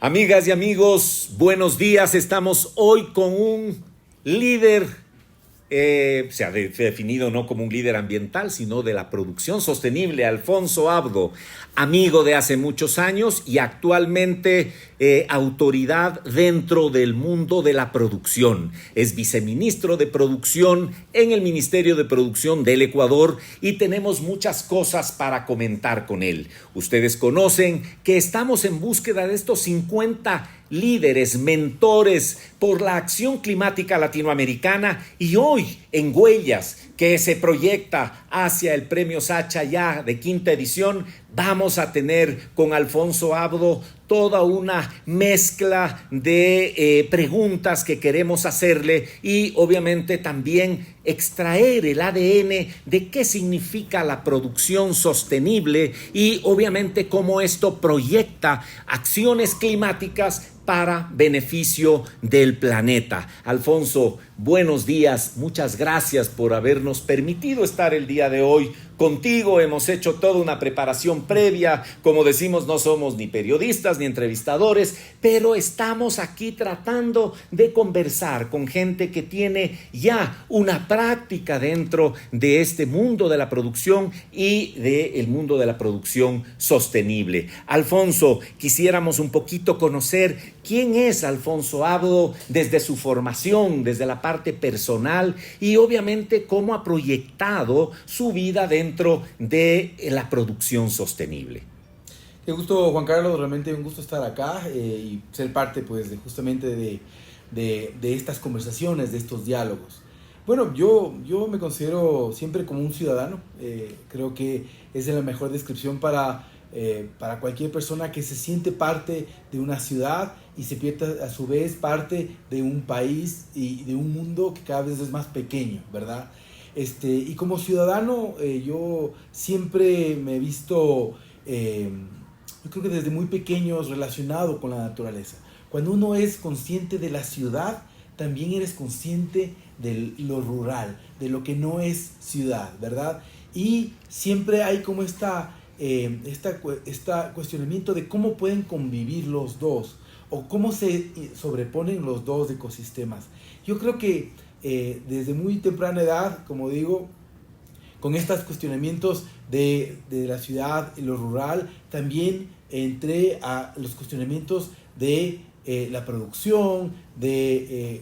Amigas y amigos, buenos días. Estamos hoy con un líder, se ha definido no como un líder ambiental, sino de la producción sostenible, Alfonso Abdo, amigo de hace muchos años y actualmente autoridad dentro del mundo de la producción. Es viceministro de producción en el Ministerio de Producción del Ecuador y tenemos muchas cosas para comentar con él. Ustedes conocen que estamos en búsqueda de estos 50 líderes, mentores por la acción climática latinoamericana, y hoy en Huellas, que se proyecta hacia el Premio Sacha ya de quinta edición, vamos a tener con Alfonso Abdo toda una mezcla de preguntas que queremos hacerle y obviamente también extraer el ADN de qué significa la producción sostenible y obviamente cómo esto proyecta acciones climáticas para beneficio del planeta. Alfonso, buenos días, muchas gracias por habernos permitido estar el día de hoy contigo. Hemos hecho toda una preparación previa, como decimos, no somos ni periodistas ni entrevistadores, pero estamos aquí tratando de conversar con gente que tiene ya una práctica dentro de este mundo de la producción y del mundo de la producción sostenible. Alfonso, quisiéramos un poquito conocer quién es Alfonso Abdo desde su formación, desde la parte personal y obviamente cómo ha proyectado su vida dentro de la producción sostenible. Qué gusto, Juan Carlos, realmente un gusto estar acá y ser parte pues justamente de estas conversaciones, de estos diálogos. Bueno, yo me considero siempre como un ciudadano. Creo que esa es la mejor descripción para cualquier persona que se siente parte de una ciudad y se siente a su vez parte de un país y de un mundo que cada vez es más pequeño, ¿verdad? Y como ciudadano yo siempre me he visto, yo creo que desde muy pequeño relacionado con la naturaleza. Cuando uno es consciente de la ciudad, también eres consciente de lo rural, de lo que no es ciudad, ¿verdad? Y siempre hay como esta cuestionamiento de cómo pueden convivir los dos o cómo se sobreponen los dos ecosistemas. Yo creo que desde muy temprana edad, como digo, con estos cuestionamientos de la ciudad y lo rural, también entré a los cuestionamientos de la producción, de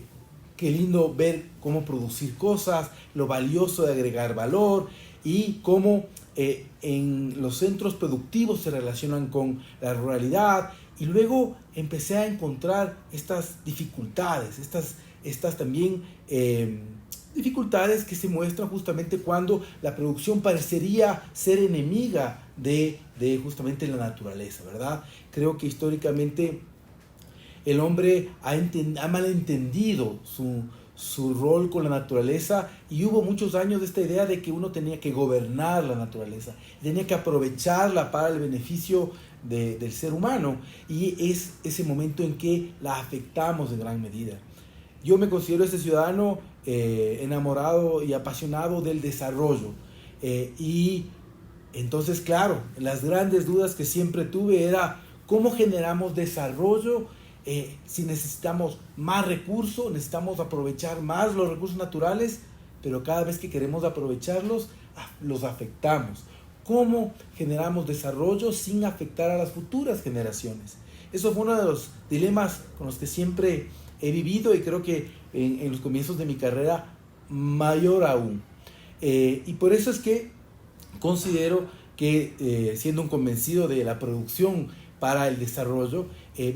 qué lindo ver cómo producir cosas, lo valioso de agregar valor y cómo en los centros productivos se relacionan con la ruralidad. Y luego empecé a encontrar estas dificultades, estas también dificultades que se muestran justamente cuando la producción parecería ser enemiga de justamente la naturaleza, ¿verdad? Creo que históricamente el hombre ha malentendido su rol con la naturaleza y hubo muchos años de esta idea de que uno tenía que gobernar la naturaleza, tenía que aprovecharla para el beneficio del ser humano, y es ese momento en que la afectamos en gran medida. Yo me considero ese ciudadano enamorado y apasionado del desarrollo, y entonces, claro, las grandes dudas que siempre tuve era cómo generamos desarrollo. Si necesitamos más recursos, necesitamos aprovechar más los recursos naturales, pero cada vez que queremos aprovecharlos, los afectamos. ¿Cómo generamos desarrollo sin afectar a las futuras generaciones? Eso fue uno de los dilemas con los que siempre he vivido y creo que en los comienzos de mi carrera mayor aún. Y por eso es que considero que siendo un convencido de la producción para el desarrollo,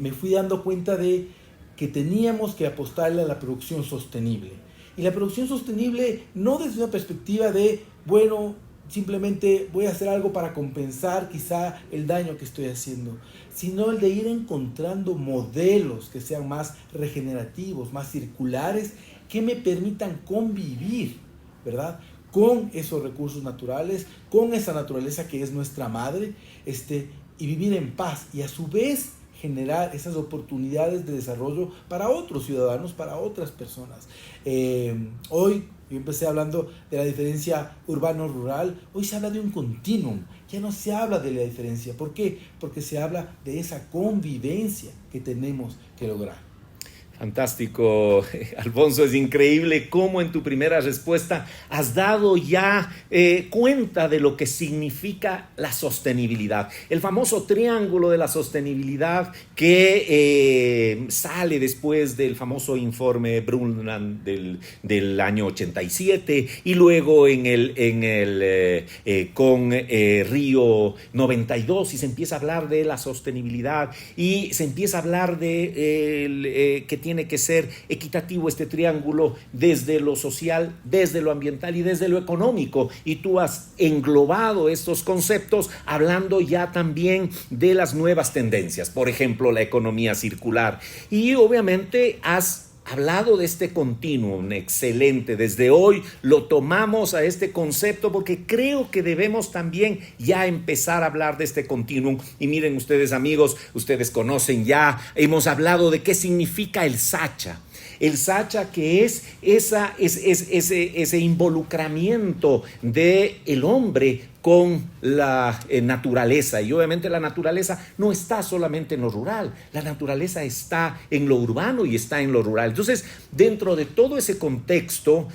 me fui dando cuenta de que teníamos que apostarle a la producción sostenible. Y la producción sostenible no desde una perspectiva de, bueno, simplemente voy a hacer algo para compensar quizá el daño que estoy haciendo, sino el de ir encontrando modelos que sean más regenerativos, más circulares, que me permitan convivir, ¿verdad?, con esos recursos naturales, con esa naturaleza que es nuestra madre, y vivir en paz y a su vez generar esas oportunidades de desarrollo para otros ciudadanos, para otras personas. Hoy yo empecé hablando de la diferencia urbano-rural, hoy se habla de un continuum, ya no se habla de la diferencia. ¿Por qué? Porque se habla de esa convivencia que tenemos que lograr. Fantástico, Alfonso, es increíble cómo en tu primera respuesta has dado ya cuenta de lo que significa la sostenibilidad. El famoso triángulo de la sostenibilidad que sale después del famoso informe Brundtland del año 87 y luego con Río 92 y se empieza a hablar de la sostenibilidad y se empieza a hablar de que tiene que ser equitativo este triángulo desde lo social, desde lo ambiental y desde lo económico. Y tú has englobado estos conceptos hablando ya también de las nuevas tendencias, por ejemplo, la economía circular. Y obviamente has hablado de este continuum excelente. Desde hoy lo tomamos a este concepto porque creo que debemos también ya empezar a hablar de este continuum. Y miren ustedes, amigos, ustedes conocen ya, hemos hablado de qué significa el Sacha. El Sacha, que es ese involucramiento del hombre con la naturaleza. Y obviamente la naturaleza no está solamente en lo rural, la naturaleza está en lo urbano y está en lo rural. Entonces, dentro de todo ese contexto,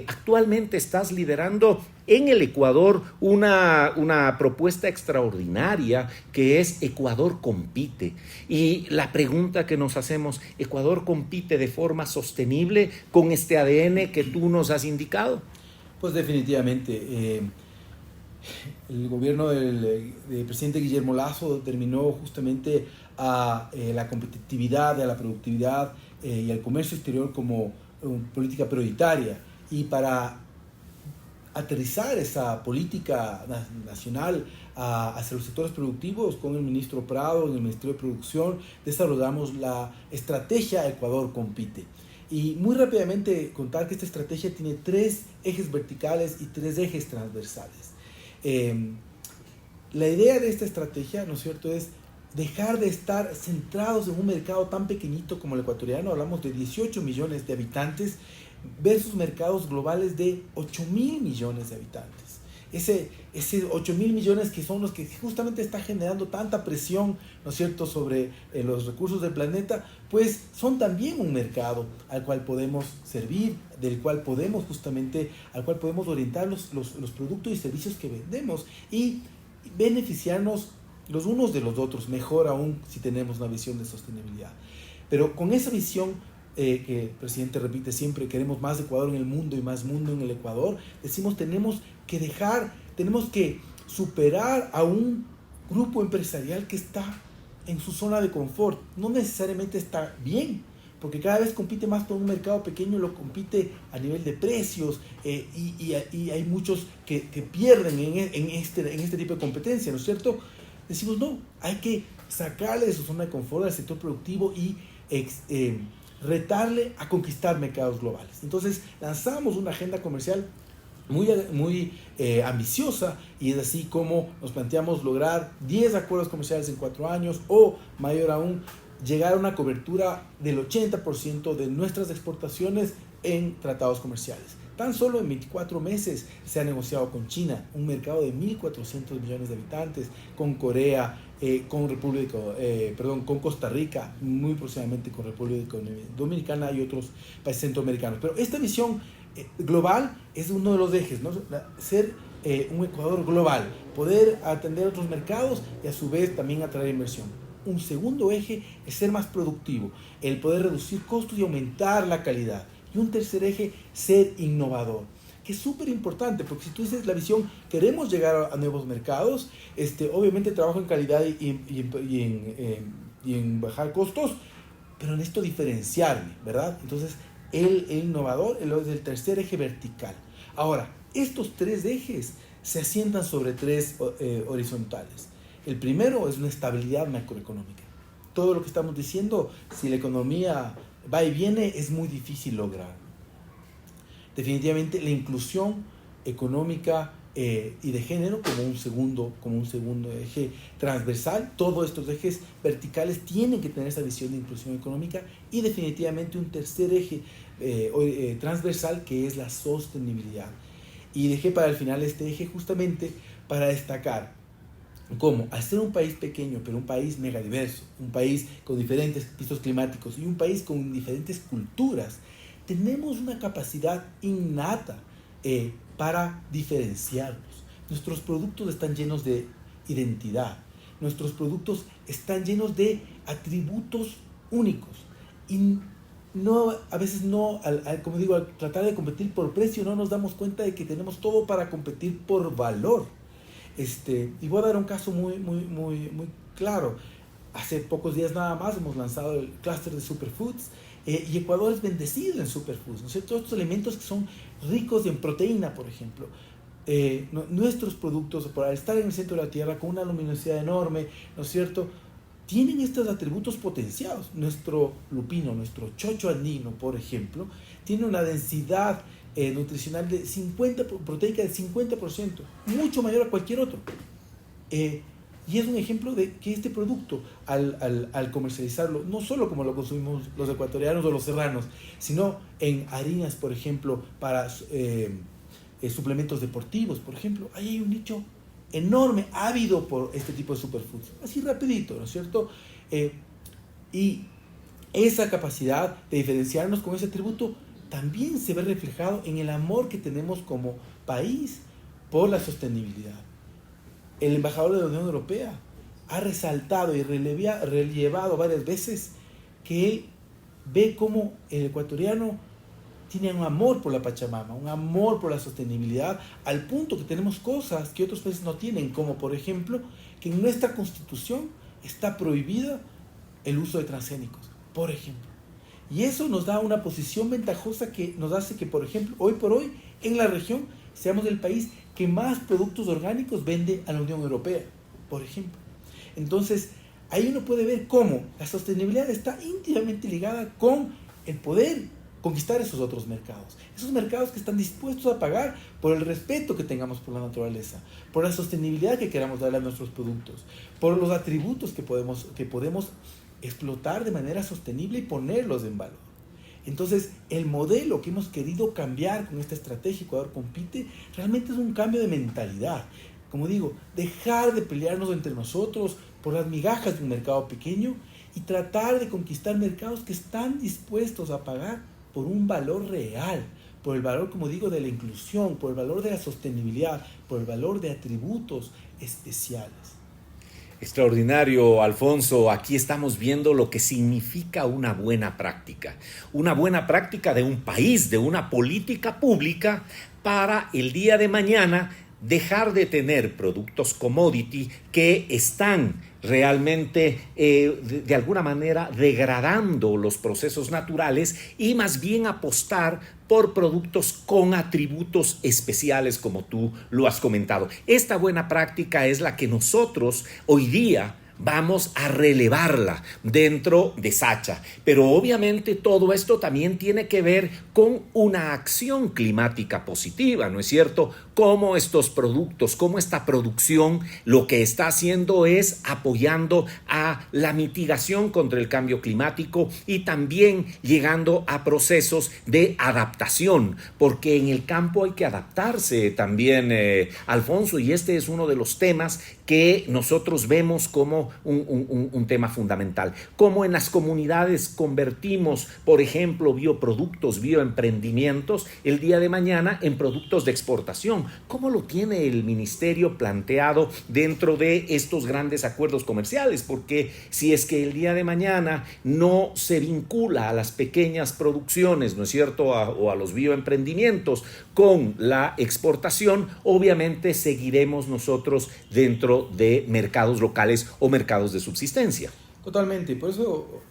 actualmente estás liderando en el Ecuador una propuesta extraordinaria que es Ecuador Compite. Y la pregunta que nos hacemos, ¿Ecuador compite de forma sostenible con este ADN que tú nos has indicado? Pues definitivamente. El gobierno del presidente Guillermo Lasso determinó justamente a la competitividad, a la productividad y al comercio exterior como política prioritaria. Y para aterrizar esa política nacional hacia los sectores productivos, con el ministro Prado, en el Ministerio de Producción, desarrollamos la estrategia Ecuador Compite. Y muy rápidamente contar que esta estrategia tiene 3 ejes verticales y 3 ejes transversales. La idea de esta estrategia, ¿no es cierto?, es dejar de estar centrados en un mercado tan pequeñito como el ecuatoriano. Hablamos de 18 millones de habitantes versus mercados globales de 8.000 millones de habitantes. Ese 8.000 millones que son los que justamente está generando tanta presión, ¿no es cierto?, sobre los recursos del planeta, pues son también un mercado al cual podemos servir, al cual podemos orientar los productos y servicios que vendemos y beneficiarnos los unos de los otros, mejor aún si tenemos una visión de sostenibilidad. Pero con esa visión que el presidente repite siempre, queremos más Ecuador en el mundo y más mundo en el Ecuador, decimos tenemos que superar a un grupo empresarial que está en su zona de confort. No necesariamente está bien, porque cada vez compite más por un mercado pequeño, lo compite a nivel de precios y hay muchos que pierden en este tipo de competencia, ¿no es cierto? Decimos no, hay que sacarle de su zona de confort al sector productivo y retarle a conquistar mercados globales. Entonces lanzamos una agenda comercial muy ambiciosa y es así como nos planteamos lograr 10 acuerdos comerciales en 4 años o mayor aún, llegar a una cobertura del 80% de nuestras exportaciones en tratados comerciales. Tan solo en 24 meses se ha negociado con China, un mercado de 1.400 millones de habitantes, con Corea, con Costa Rica, muy próximamente con República Dominicana y otros países centroamericanos. Pero esta visión global es uno de los ejes, ¿no? Ser un Ecuador global, poder atender otros mercados y a su vez también atraer inversión. Un segundo eje es ser más productivo, el poder reducir costos y aumentar la calidad. Y un tercer eje, ser innovador, que es súper importante, porque si tú dices la visión, queremos llegar a nuevos mercados, obviamente trabajo en calidad y en bajar costos, pero en esto diferenciarme, ¿verdad? Entonces, el innovador es el tercer eje vertical. Ahora, estos 3 ejes se asientan sobre 3 horizontales. El primero es una estabilidad macroeconómica. Todo lo que estamos diciendo, si la economía va y viene, es muy difícil lograr. Definitivamente la inclusión económica y de género como un segundo eje transversal. Todos estos ejes verticales tienen que tener esa visión de inclusión económica, y definitivamente un tercer eje transversal, que es la sostenibilidad. Y dejé para el final este eje justamente para destacar cómo, al ser un país pequeño, pero un país megadiverso, un país con diferentes pisos climáticos y un país con diferentes culturas, tenemos una capacidad innata para diferenciarnos. Nuestros productos están llenos de identidad, nuestros productos están llenos de atributos únicos, y no, a veces no, como digo, al tratar de competir por precio, no nos damos cuenta de que tenemos todo para competir por valor. Y voy a dar un caso muy claro. Hace pocos días nada más hemos lanzado el clúster de superfoods, y Ecuador es bendecido en superfoods, ¿no es cierto? Estos alimentos que son ricos en proteína, por ejemplo. Nuestros productos, por estar en el centro de la tierra con una luminosidad enorme, ¿no es cierto?, tienen estos atributos potenciados. Nuestro lupino, nuestro chocho andino, por ejemplo, tiene una densidad nutricional de 50, proteica del 50%, mucho mayor a cualquier otro. Y es un ejemplo de que este producto, al comercializarlo, no solo como lo consumimos los ecuatorianos o los serranos, sino en harinas, por ejemplo, para suplementos deportivos, por ejemplo, ahí hay un nicho enorme, ávido por este tipo de superfoods. Así rapidito, ¿no es cierto? Y esa capacidad de diferenciarnos con ese atributo también se ve reflejado en el amor que tenemos como país por la sostenibilidad. El embajador de la Unión Europea ha resaltado y relevado varias veces que él ve cómo el ecuatoriano tiene un amor por la Pachamama, un amor por la sostenibilidad, al punto que tenemos cosas que otros países no tienen, como por ejemplo que en nuestra Constitución está prohibido el uso de transgénicos, por ejemplo. Y eso nos da una posición ventajosa que nos hace que, por ejemplo, hoy por hoy, en la región, seamos el país que más productos orgánicos vende a la Unión Europea, por ejemplo. Entonces, ahí uno puede ver cómo la sostenibilidad está íntimamente ligada con el poder conquistar esos otros mercados que están dispuestos a pagar por el respeto que tengamos por la naturaleza, por la sostenibilidad que queramos darle a nuestros productos, por los atributos que podemos explotar de manera sostenible y ponerlos en valor. Entonces, el modelo que hemos querido cambiar con esta estrategia Ecuador Compite realmente es un cambio de mentalidad. Como digo, dejar de pelearnos entre nosotros por las migajas de un mercado pequeño y tratar de conquistar mercados que están dispuestos a pagar por un valor real, por el valor, como digo, de la inclusión, por el valor de la sostenibilidad, por el valor de atributos especiales. Extraordinario, Alfonso. Aquí estamos viendo lo que significa una buena práctica de un país, de una política pública para el día de mañana dejar de tener productos commodity que están realmente de alguna manera degradando los procesos naturales, y más bien apostar por productos con atributos especiales, como tú lo has comentado. Esta buena práctica es la que nosotros hoy día vamos a relevarla dentro de Sacha. Pero obviamente todo esto también tiene que ver con una acción climática positiva, ¿no es cierto? Cómo estos productos, cómo esta producción lo que está haciendo es apoyando a la mitigación contra el cambio climático y también llegando a procesos de adaptación, porque en el campo hay que adaptarse también, Alfonso, y este es uno de los temas que nosotros vemos como un tema fundamental. Cómo en las comunidades convertimos, por ejemplo, bioproductos, bioemprendimientos, el día de mañana en productos de exportación. ¿Cómo lo tiene el ministerio planteado dentro de estos grandes acuerdos comerciales? Porque si es que el día de mañana no se vincula a las pequeñas producciones, ¿no es cierto?, o a los bioemprendimientos con la exportación, obviamente seguiremos nosotros dentro de mercados locales o mercados de subsistencia. Totalmente, por eso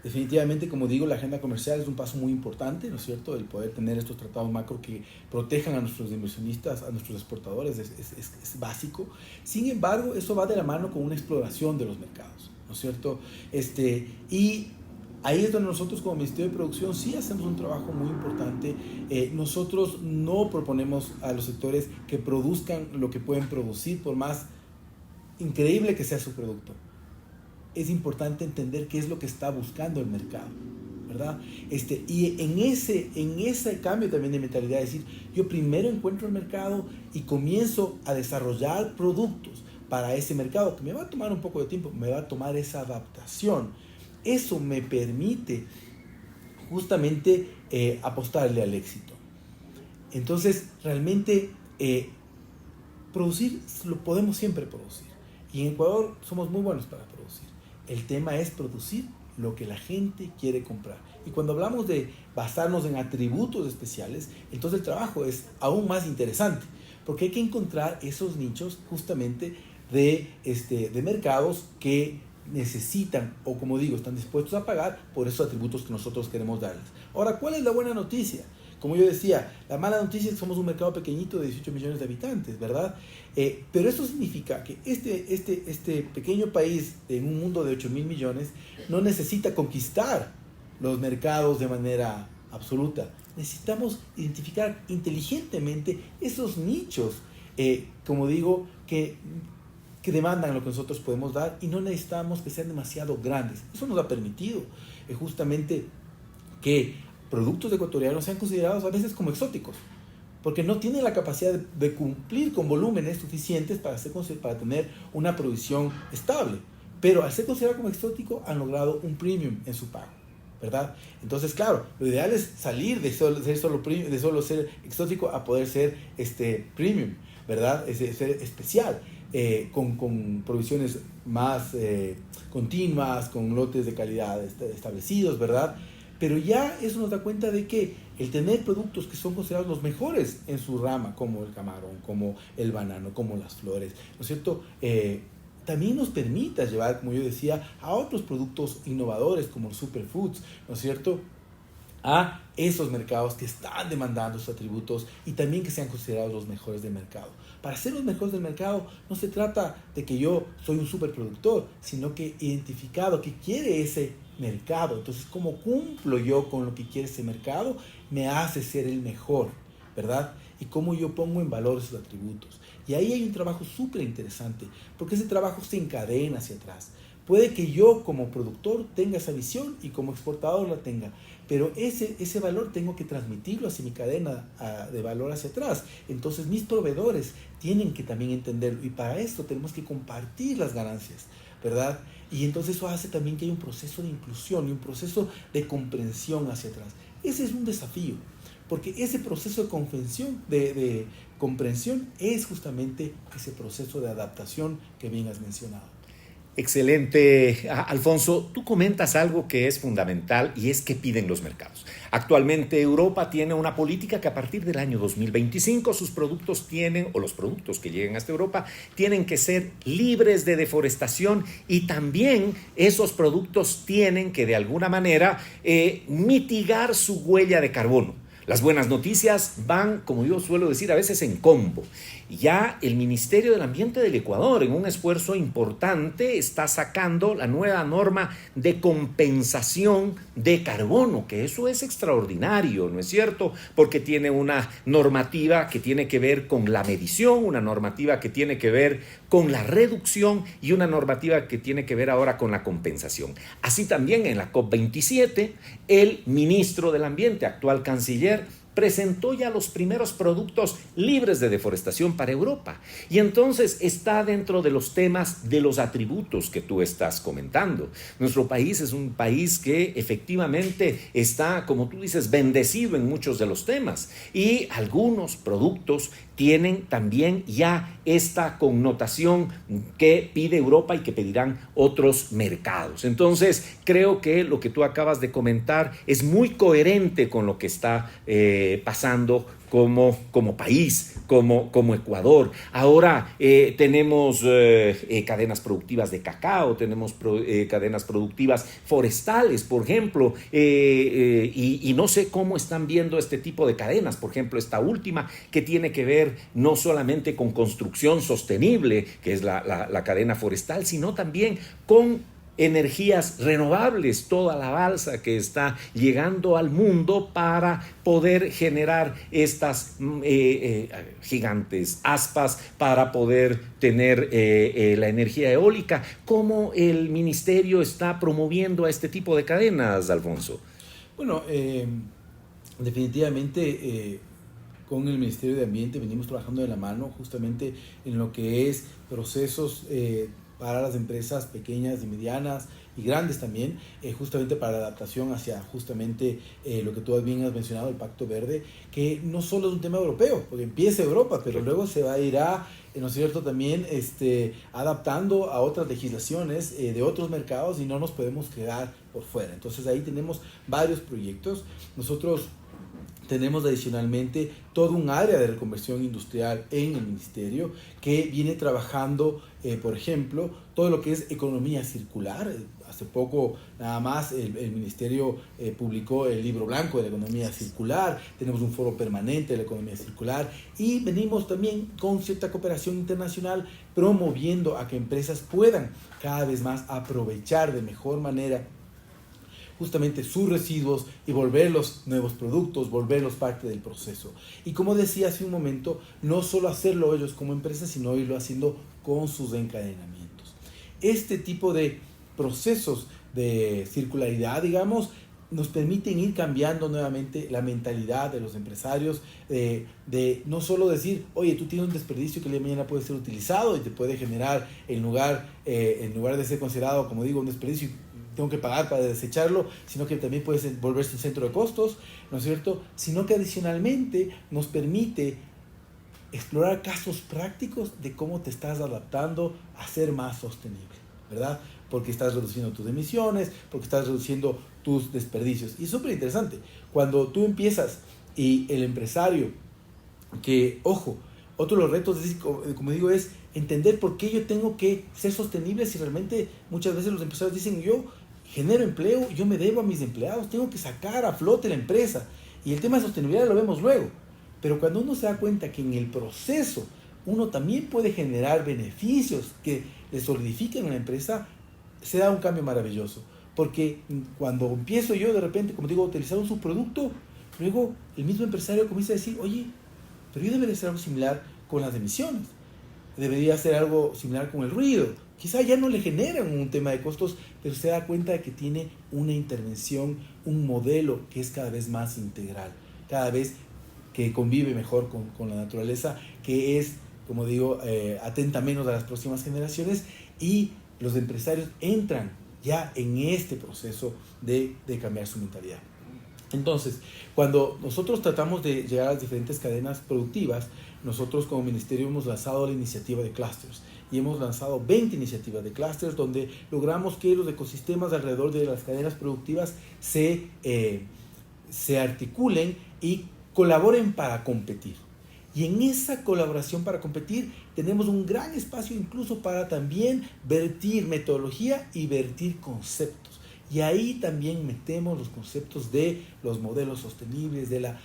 definitivamente, como digo, la agenda comercial es un paso muy importante, ¿no es cierto? El poder tener estos tratados macro que protejan a nuestros inversionistas, a nuestros exportadores, es básico. Sin embargo, eso va de la mano con una exploración de los mercados, ¿no es cierto? Y Ahí es donde nosotros como Ministerio de Producción sí hacemos un trabajo muy importante. Nosotros no proponemos a los sectores que produzcan lo que pueden producir, por más increíble que sea su producto. Es importante entender qué es lo que está buscando el mercado, ¿verdad? Y en ese cambio también de mentalidad, es decir, yo primero encuentro el mercado y comienzo a desarrollar productos para ese mercado, que me va a tomar un poco de tiempo, me va a tomar esa adaptación. Eso me permite justamente apostarle al éxito. Entonces, realmente producir, lo podemos siempre producir. Y en Ecuador somos muy buenos para producir. El tema es producir lo que la gente quiere comprar. Y cuando hablamos de basarnos en atributos especiales, entonces el trabajo es aún más interesante, porque hay que encontrar esos nichos justamente de mercados que necesitan, o como digo, están dispuestos a pagar por esos atributos que nosotros queremos darles. Ahora, ¿cuál es la buena noticia? Como yo decía, la mala noticia es que somos un mercado pequeñito de 18 millones de habitantes, ¿verdad? Pero eso significa que este pequeño país en un mundo de 8.000 millones no necesita conquistar los mercados de manera absoluta. Necesitamos identificar inteligentemente esos nichos, como digo, que demandan lo que nosotros podemos dar, y no necesitamos que sean demasiado grandes. Eso nos ha permitido justamente que productos ecuatorianos sean considerados a veces como exóticos, porque no tienen la capacidad de cumplir con volúmenes suficientes para tener una producción estable, pero al ser considerado como exótico han logrado un premium en su pago, ¿verdad? Entonces, claro, lo ideal es salir de solo ser exótico a poder ser premium, ¿verdad? Es ser especial, con provisiones más continuas, con lotes de calidad establecidos, ¿verdad? Pero ya eso nos da cuenta de que el tener productos que son considerados los mejores en su rama, como el camarón, como el banano, como las flores, ¿no es cierto? También nos permita llevar, como yo decía, a otros productos innovadores como los superfoods, ¿no es cierto?, a esos mercados que están demandando sus atributos y también que sean considerados los mejores del mercado. Para ser los mejores del mercado no se trata de que yo soy un superproductor, sino que identificado que quiere ese mercado. Entonces, ¿cómo cumplo yo con lo que quiere ese mercado? Me hace ser el mejor, ¿verdad? Y cómo yo pongo en valor esos atributos. Y ahí hay un trabajo súper interesante, porque ese trabajo se encadena hacia atrás. Puede que yo como productor tenga esa visión y como exportador la tenga, pero ese valor tengo que transmitirlo hacia mi cadena de valor hacia atrás. Entonces mis proveedores tienen que también entenderlo, y para esto tenemos que compartir las ganancias, ¿verdad? Y entonces eso hace también que haya un proceso de inclusión y un proceso de comprensión hacia atrás. Ese es un desafío, porque ese proceso de comprensión es justamente ese proceso de adaptación que bien has mencionado. Excelente, Alfonso. Tú comentas algo que es fundamental, y es qué piden los mercados. Actualmente Europa tiene una política que a partir del año 2025 sus productos los productos que lleguen hasta Europa tienen que ser libres de deforestación, y también esos productos tienen que de alguna manera mitigar su huella de carbono. Las buenas noticias van, como yo suelo decir, a veces en combo. Ya el Ministerio del Ambiente del Ecuador, en un esfuerzo importante, está sacando la nueva norma de compensación de carbono, que eso es extraordinario, ¿no es cierto? Porque tiene una normativa que tiene que ver con la medición, una normativa que tiene que ver con la reducción y una normativa que tiene que ver ahora con la compensación. Así también en la COP27, el ministro del Ambiente, actual canciller, presentó ya los primeros productos libres de deforestación para Europa. Y entonces está dentro de los temas de los atributos que tú estás comentando. Nuestro país es un país que efectivamente está, como tú dices, bendecido en muchos de los temas. Y algunos productos tienen también ya esta connotación que pide Europa y que pedirán otros mercados. Entonces, creo que lo que tú acabas de comentar es muy coherente con lo que está pasando como país, como Ecuador. Ahora tenemos cadenas productivas de cacao, tenemos cadenas productivas forestales, por ejemplo, y no sé cómo están viendo este tipo de cadenas. Por ejemplo, esta última que tiene que ver no solamente con construcción sostenible, que es la cadena forestal, sino también con energías renovables, toda la balsa que está llegando al mundo para poder generar estas gigantes aspas, para poder tener la energía eólica. ¿Cómo el ministerio está promoviendo a este tipo de cadenas, Alfonso? Bueno, definitivamente con el Ministerio de Ambiente venimos trabajando de la mano justamente en lo que es procesos para las empresas pequeñas y medianas y grandes también, justamente para la adaptación hacia justamente lo que tú bien has mencionado, el Pacto Verde, que no solo es un tema europeo, porque empieza Europa, pero luego se va a ir a, ¿no es cierto?, también adaptando a otras legislaciones de otros mercados y no nos podemos quedar por fuera. Entonces ahí tenemos varios proyectos. Nosotros tenemos adicionalmente todo un área de reconversión industrial en el ministerio que viene trabajando, por ejemplo, todo lo que es economía circular. Hace poco nada más el ministerio publicó el libro blanco de la economía circular, tenemos un foro permanente de la economía circular y venimos también con cierta cooperación internacional promoviendo a que empresas puedan cada vez más aprovechar de mejor manera justamente sus residuos y volverlos nuevos productos, volverlos parte del proceso. Y como decía hace un momento, no solo hacerlo ellos como empresas, sino irlo haciendo con sus encadenamientos. Este tipo de procesos de circularidad, digamos, nos permiten ir cambiando nuevamente la mentalidad de los empresarios, de no solo decir, oye, tú tienes un desperdicio que el día de mañana puede ser utilizado y te puede generar, en lugar de ser considerado, como digo, un desperdicio, tengo que pagar para desecharlo, sino que también puede volverse un centro de costos, ¿no es cierto? Sino que adicionalmente nos permite explorar casos prácticos de cómo te estás adaptando a ser más sostenible, ¿verdad? Porque estás reduciendo tus emisiones, porque estás reduciendo tus desperdicios. Y es súper interesante, cuando tú empiezas y el empresario, que, ojo, otro de los retos, como digo, es entender por qué yo tengo que ser sostenible si realmente muchas veces los empresarios dicen, yo genero empleo, yo me debo a mis empleados, tengo que sacar a flote la empresa. Y el tema de sostenibilidad lo vemos luego. Pero cuando uno se da cuenta que en el proceso uno también puede generar beneficios que le solidifiquen a la empresa, se da un cambio maravilloso. Porque cuando empiezo yo de repente, como digo, a utilizar un subproducto, luego el mismo empresario comienza a decir, oye, pero yo debería hacer algo similar con las emisiones. Debería hacer algo similar con el ruido. Quizá ya no le generan un tema de costos, pero se da cuenta de que tiene una intervención, un modelo que es cada vez más integral, cada vez que convive mejor con la naturaleza, que es, como digo, atenta menos a las próximas generaciones, y los empresarios entran ya en este proceso de cambiar su mentalidad. Entonces, cuando nosotros tratamos de llegar a las diferentes cadenas productivas, nosotros como ministerio hemos lanzado la iniciativa de clusters y hemos lanzado 20 iniciativas de clusters donde logramos que los ecosistemas alrededor de las cadenas productivas se articulen y colaboren para competir. Y en esa colaboración para competir tenemos un gran espacio incluso para también vertir metodología y vertir conceptos. Y ahí también metemos los conceptos de los modelos sostenibles, de la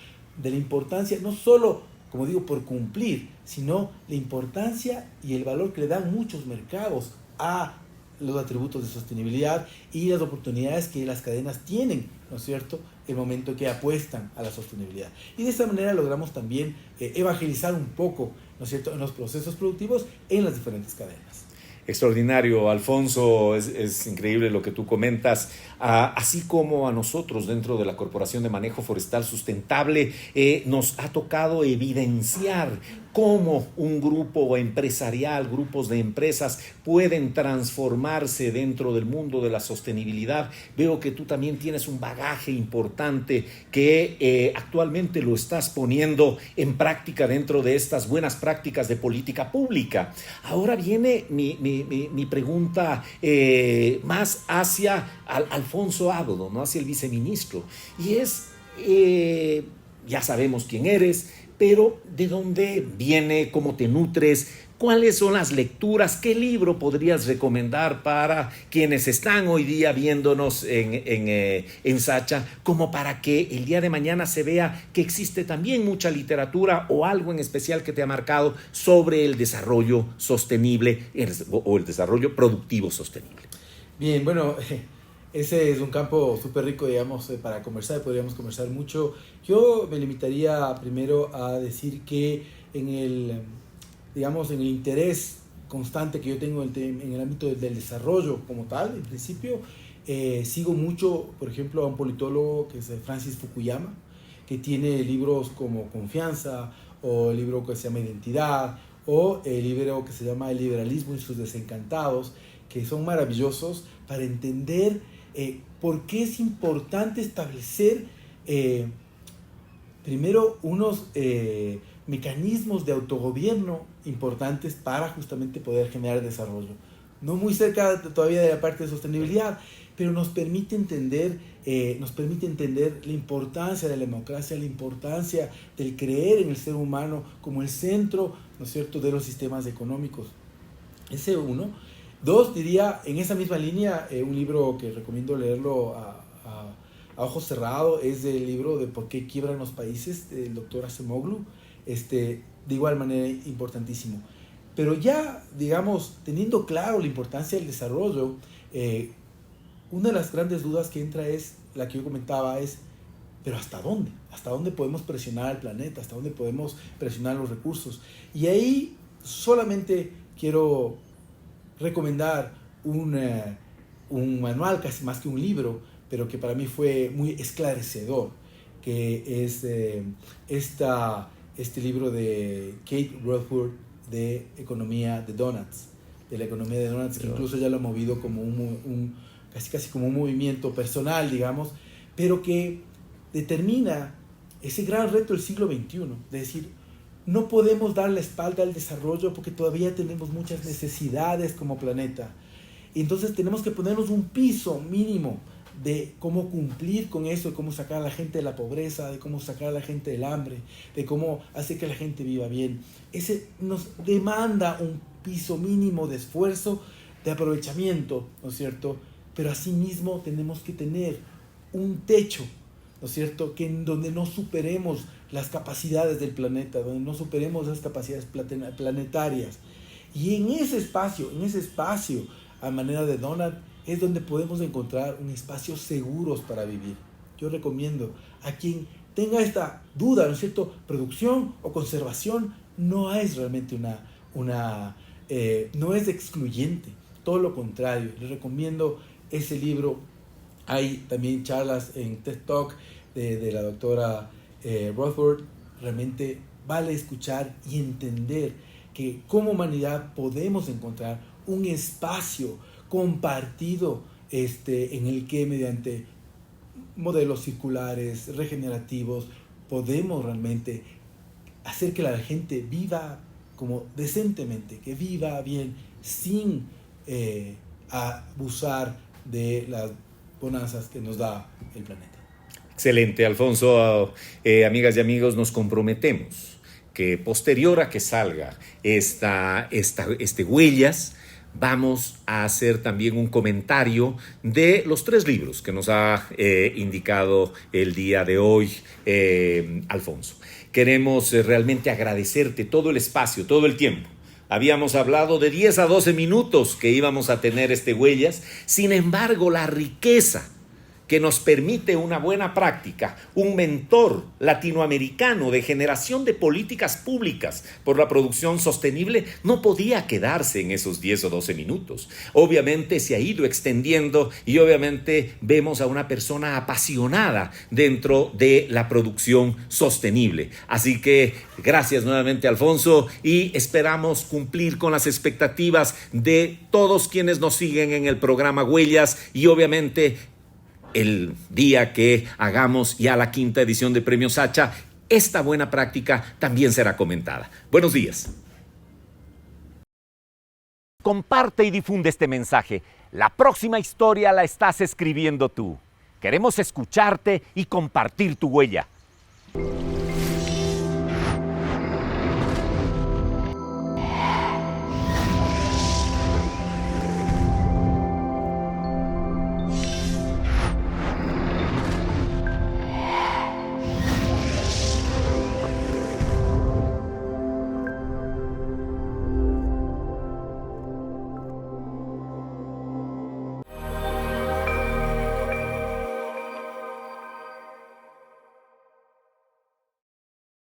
importancia, no solo, como digo, por cumplir, sino la importancia y el valor que le dan muchos mercados a los atributos de sostenibilidad y las oportunidades que las cadenas tienen, ¿no es cierto?, el momento que apuestan a la sostenibilidad. Y de esta manera logramos también evangelizar un poco, ¿no es cierto?, en los procesos productivos en las diferentes cadenas. Extraordinario, Alfonso, es increíble lo que tú comentas, así como a nosotros dentro de la Corporación de Manejo Forestal Sustentable nos ha tocado evidenciar cómo un grupo empresarial, grupos de empresas pueden transformarse dentro del mundo de la sostenibilidad. Veo que tú también tienes un bagaje importante que actualmente lo estás poniendo en práctica dentro de estas buenas prácticas de política pública. Ahora viene mi pregunta más hacia Alfonso Ábodo, ¿no?, hacia el viceministro, y es, ya sabemos quién eres, pero ¿de dónde viene? ¿Cómo te nutres? ¿Cuáles son las lecturas? ¿Qué libro podrías recomendar para quienes están hoy día viéndonos en Sacha, como para que el día de mañana se vea que existe también mucha literatura o algo en especial que te ha marcado sobre el desarrollo sostenible o el desarrollo productivo sostenible? Bien, bueno, ese es un campo súper rico, digamos, para conversar, podríamos conversar mucho. Yo me limitaría primero a decir que en el, digamos, en el interés constante que yo tengo en el ámbito del desarrollo como tal, en principio, sigo mucho, por ejemplo, a un politólogo que es Francis Fukuyama, que tiene libros como Confianza, o el libro que se llama Identidad, o el libro que se llama El liberalismo y sus desencantados, que son maravillosos para entender por qué es importante establecer primero unos mecanismos de autogobierno importantes para justamente poder generar desarrollo. No muy cerca todavía de la parte de sostenibilidad, pero nos permite entender la importancia de la democracia, la importancia del creer en el ser humano como el centro, ¿no es cierto?, de los sistemas económicos. Ese uno. Dos, diría, en esa misma línea, un libro que recomiendo leerlo a ojos cerrados es el libro de ¿Por qué quiebran los países?, del doctor Acemoglu. De igual manera, importantísimo. Pero ya, digamos, teniendo claro la importancia del desarrollo, una de las grandes dudas que entra es la que yo comentaba, ¿pero hasta dónde? ¿Hasta dónde podemos presionar al planeta? ¿Hasta dónde podemos presionar los recursos? Y ahí solamente quiero recomendar un manual, casi más que un libro, pero que para mí fue muy esclarecedor, que es este libro de Kate Rothford de Economía de Donuts, de la economía de donuts, que incluso ya lo ha movido como casi como un movimiento personal, digamos, pero que determina ese gran reto del siglo XXI, de decir, no podemos dar la espalda al desarrollo porque todavía tenemos muchas necesidades como planeta. Y entonces tenemos que ponernos un piso mínimo de cómo cumplir con eso, de cómo sacar a la gente de la pobreza, de cómo sacar a la gente del hambre, de cómo hacer que la gente viva bien. Ese nos demanda un piso mínimo de esfuerzo, de aprovechamiento, ¿no es cierto? Pero asimismo tenemos que tener un techo, ¿no es cierto?, donde no superemos las capacidades del planeta, donde no superemos las capacidades planetarias. Y en ese espacio, a manera de donut, es donde podemos encontrar un espacio seguros para vivir. Yo recomiendo a quien tenga esta duda, ¿no es cierto?, producción o conservación no es realmente no es excluyente, todo lo contrario. Les recomiendo ese libro. Hay también charlas en TED Talk de la doctora Rothford. Realmente vale escuchar y entender que como humanidad podemos encontrar un espacio compartido en el que mediante modelos circulares, regenerativos, podemos realmente hacer que la gente viva como decentemente, que viva bien sin abusar de las bonanzas que nos da el planeta. Excelente, Alfonso. Amigas y amigos, nos comprometemos que posterior a que salga este Huellas, vamos a hacer también un comentario de los 3 libros que nos ha indicado el día de hoy Alfonso. Queremos realmente agradecerte todo el espacio, todo el tiempo. Habíamos hablado de 10 a 12 minutos que íbamos a tener Huellas. Sin embargo, la riqueza que nos permite una buena práctica, un mentor latinoamericano de generación de políticas públicas por la producción sostenible, no podía quedarse en esos 10 o 12 minutos. Obviamente se ha ido extendiendo y obviamente vemos a una persona apasionada dentro de la producción sostenible. Así que gracias nuevamente, Alfonso, y esperamos cumplir con las expectativas de todos quienes nos siguen en el programa Huellas y obviamente el día que hagamos ya la 5ª edición de Premio Sacha, esta buena práctica también será comentada. Buenos días. Comparte y difunde este mensaje. La próxima historia la estás escribiendo tú. Queremos escucharte y compartir tu huella.